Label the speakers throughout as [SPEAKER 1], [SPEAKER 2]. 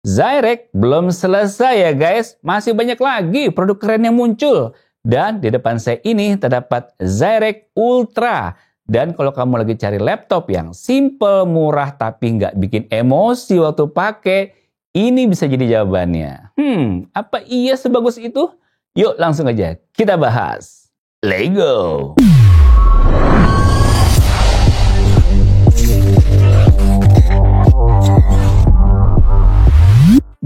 [SPEAKER 1] Zyrek belum selesai ya guys, masih banyak lagi produk keren yang muncul. Dan di depan saya ini terdapat Zyrek Ultra. Dan kalau kamu lagi cari laptop yang simple, murah, tapi nggak bikin emosi waktu pakai, ini bisa jadi jawabannya. Apa iya sebagus itu? Yuk langsung aja kita bahas. Let's go!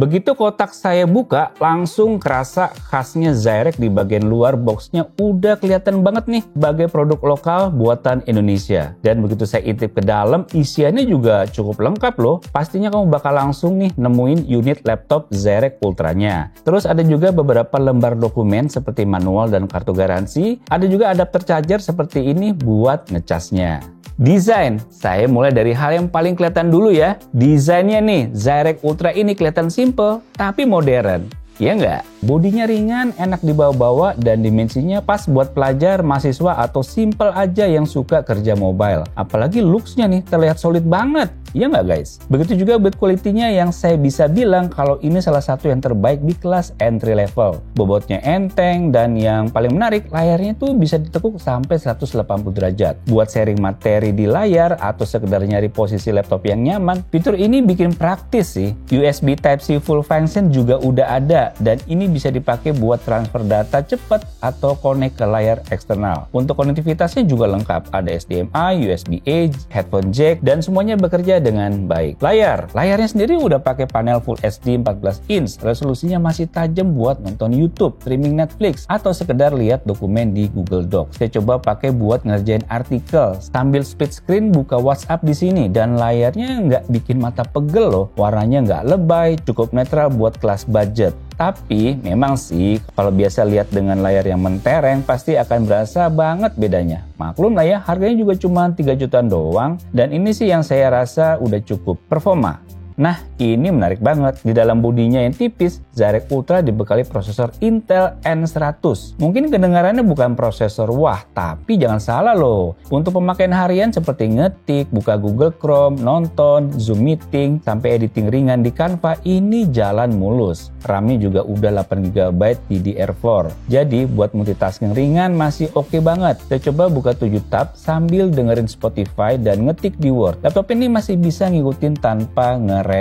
[SPEAKER 1] Begitu kotak saya buka, langsung kerasa khasnya Zyrek di bagian luar boxnya udah kelihatan banget nih sebagai produk lokal buatan Indonesia. Dan begitu saya intip ke dalam, isiannya juga cukup lengkap loh. Pastinya kamu bakal langsung nih nemuin unit laptop Zyrek Ultranya. Terus ada juga beberapa lembar dokumen seperti manual dan kartu garansi. Ada juga adapter charger seperti ini buat ngecasnya. Desain, saya mulai dari hal yang paling kelihatan dulu ya. Desainnya nih, Zyrek Ultra ini kelihatan simple, tapi modern. Ya nggak? Bodinya ringan, enak dibawa-bawa, dan dimensinya pas buat pelajar, mahasiswa, atau simple aja yang suka kerja mobile. Apalagi looks-nya nih, terlihat solid banget. Ya nggak guys? Begitu juga build quality-nya yang saya bisa bilang kalau ini salah satu yang terbaik di kelas entry level. Bobotnya enteng, dan yang paling menarik, layarnya tuh bisa ditekuk sampai 180 derajat. Buat sharing materi di layar, atau sekedar nyari posisi laptop yang nyaman, fitur ini bikin praktis sih. USB Type-C full function juga udah ada, dan ini bisa dipakai buat transfer data cepat atau connect ke layar eksternal. Untuk konektivitasnya juga lengkap, ada HDMI, USB-A, headphone jack, dan semuanya bekerja dengan baik. Layarnya sendiri udah pakai panel Full HD 14 inch, resolusinya masih tajam buat nonton YouTube, streaming Netflix, atau sekedar lihat dokumen di Google Docs. Saya coba pakai buat ngerjain artikel, sambil split screen buka WhatsApp di sini, dan layarnya nggak bikin mata pegel loh, warnanya nggak lebay, cukup netral buat kelas budget. Tapi memang sih kalau biasa lihat dengan layar yang mentereng pasti akan berasa banget bedanya. Maklum lah ya, harganya juga cuma 3 jutaan doang, dan ini sih yang saya rasa udah cukup performa. Nah, ini menarik banget. Di dalam bodinya yang tipis, Zyrek Ultra dibekali prosesor Intel N100. Mungkin kedengarannya bukan prosesor wah, tapi jangan salah loh. Untuk pemakaian harian seperti ngetik, buka Google Chrome, nonton, Zoom meeting, sampai editing ringan di Canva, ini jalan mulus. RAM-nya juga udah 8GB DDR4. Jadi buat multitasking ringan masih oke banget. Saya coba buka 7 tab sambil dengerin Spotify dan ngetik di Word. Laptop ini masih bisa ngikutin tanpa ngerengek.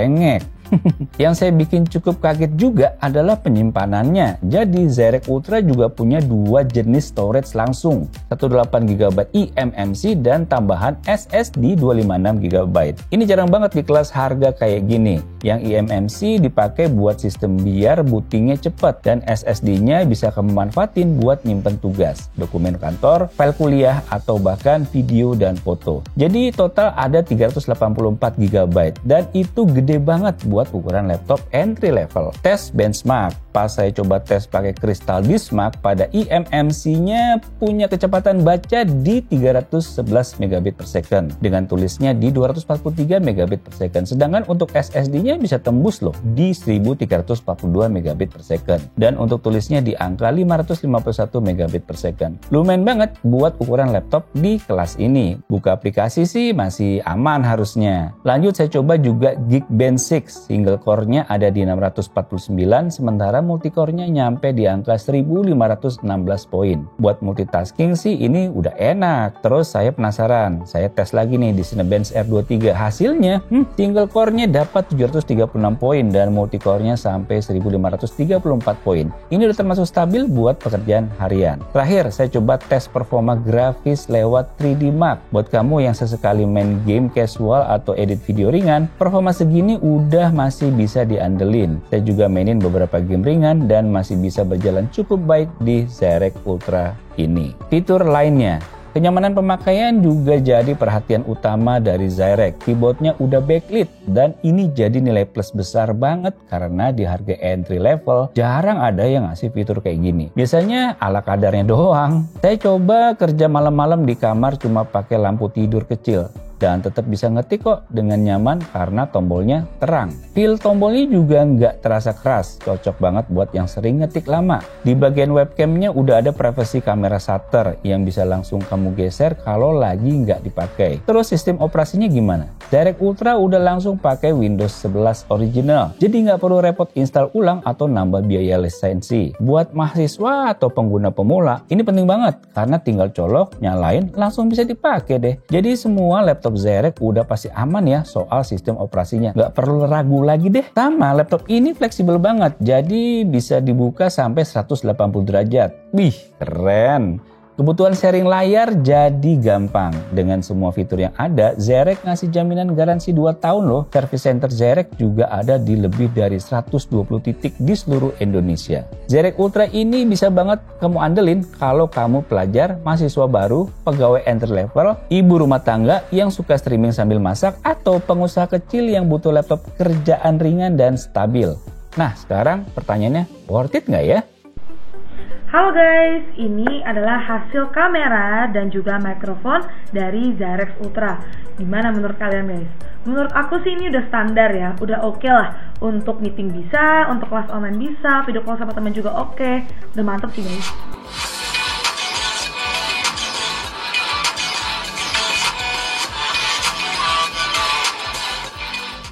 [SPEAKER 1] Yang saya bikin cukup kaget juga adalah penyimpanannya. Jadi Zyrek Ultra juga punya 2 jenis storage langsung, 128GB eMMC dan tambahan SSD 256GB. Ini jarang banget di kelas harga kayak gini. Yang eMMC dipakai buat sistem biar bootingnya cepat, dan SSD-nya bisa kamu manfaatin buat nyimpen tugas, dokumen kantor, file kuliah, atau bahkan video dan foto. Jadi total ada 384GB, dan itu gede banget buat ukuran laptop entry level. Tes benchmark, pas saya coba tes pakai Crystal Disk Mark, pada eMMC-nya punya kecepatan baca di 311 megabit per second dengan tulisnya di 243 megabit per second. Sedangkan untuk SSD-nya bisa tembus loh di 1342 megabit per second, dan untuk tulisnya di angka 551 megabit per second. Lumayan banget buat ukuran laptop di kelas ini. Buka aplikasi sih masih aman harusnya. Lanjut saya coba juga Geekbench 6. Single core-nya ada di 649, sementara multicore-nya nyampe di angka 1516 poin. Buat multitasking sih ini udah enak. Terus saya penasaran, saya tes lagi nih di Cinebench R23. Hasilnya single core-nya dapat 736 poin dan multicore-nya sampai 1534 poin. Ini udah termasuk stabil buat pekerjaan harian. Terakhir saya coba tes performa grafis lewat 3D Mark. Buat kamu yang sesekali main game casual atau edit video ringan, performa segini udah masih bisa diandelin. Saya juga mainin beberapa game ringan dan masih bisa berjalan cukup baik di Zyrek Ultra ini. Fitur lainnya, kenyamanan pemakaian juga jadi perhatian utama dari Zyrek. Keyboardnya udah backlit, dan ini jadi nilai plus besar banget karena di harga entry level jarang ada yang ngasih fitur kayak gini. Biasanya ala kadarnya doang. Saya coba kerja malam-malam di kamar cuma pakai lampu tidur kecil. dan tetap bisa ngetik kok dengan nyaman karena tombolnya terang. Feel tombolnya juga nggak terasa keras, cocok banget buat yang sering ngetik lama. Di bagian webcamnya udah ada privacy kamera shutter yang bisa langsung kamu geser kalau lagi nggak dipakai. Terus sistem operasinya gimana? ZyREX Ultra udah langsung pakai Windows 11 original, jadi nggak perlu repot install ulang atau nambah biaya lisensi. Buat mahasiswa atau pengguna pemula, ini penting banget karena tinggal colok, nyalain, langsung bisa dipakai deh. Jadi semua laptop ZyREX udah pasti aman ya soal sistem operasinya. Nggak perlu ragu lagi deh. Sama, laptop ini fleksibel banget, jadi bisa dibuka sampai 180 derajat. Wih, keren! Kebutuhan sharing layar jadi gampang. Dengan semua fitur yang ada, ZyREX ngasih jaminan garansi 2 tahun loh. Service center ZyREX juga ada di lebih dari 120 titik di seluruh Indonesia. ZyREX Ultra ini bisa banget kamu andelin kalau kamu pelajar, mahasiswa baru, pegawai entry level, ibu rumah tangga yang suka streaming sambil masak, atau pengusaha kecil yang butuh laptop kerjaan ringan dan stabil. Nah, sekarang pertanyaannya, worth it nggak ya?
[SPEAKER 2] Halo guys, ini adalah hasil kamera dan juga mikrofon dari ZyREX Ultra. Gimana menurut kalian guys? Menurut aku sih ini udah standar ya, udah oke lah. Untuk meeting bisa, untuk kelas online bisa, video call sama teman juga oke. Udah mantep sih guys.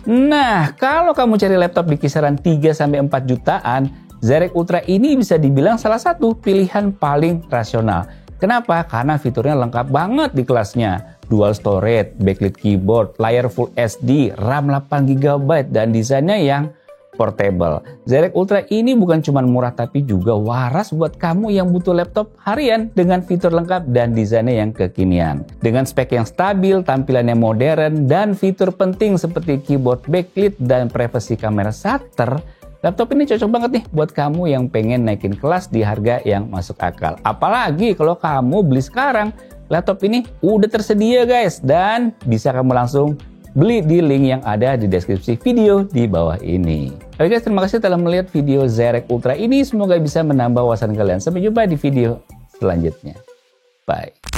[SPEAKER 1] Nah, kalau kamu cari laptop di kisaran 3-4 jutaan, ZyREX Ultra ini bisa dibilang salah satu pilihan paling rasional. Kenapa? Karena fiturnya lengkap banget di kelasnya. Dual storage, backlit keyboard, layar Full HD, RAM 8GB, dan desainnya yang portable. ZyREX Ultra ini bukan cuma murah tapi juga waras buat kamu yang butuh laptop harian dengan fitur lengkap dan desainnya yang kekinian. Dengan spek yang stabil, tampilannya modern, dan fitur penting seperti keyboard backlit dan privacy kamera shutter, laptop ini cocok banget nih buat kamu yang pengen naikin kelas di harga yang masuk akal. Apalagi kalau kamu beli sekarang, laptop ini udah tersedia guys, dan bisa kamu langsung beli di link yang ada di deskripsi video di bawah ini. Oke guys, terima kasih telah melihat video ZyREX Ultra ini. Semoga bisa menambah wawasan kalian. Sampai jumpa di video selanjutnya. Bye.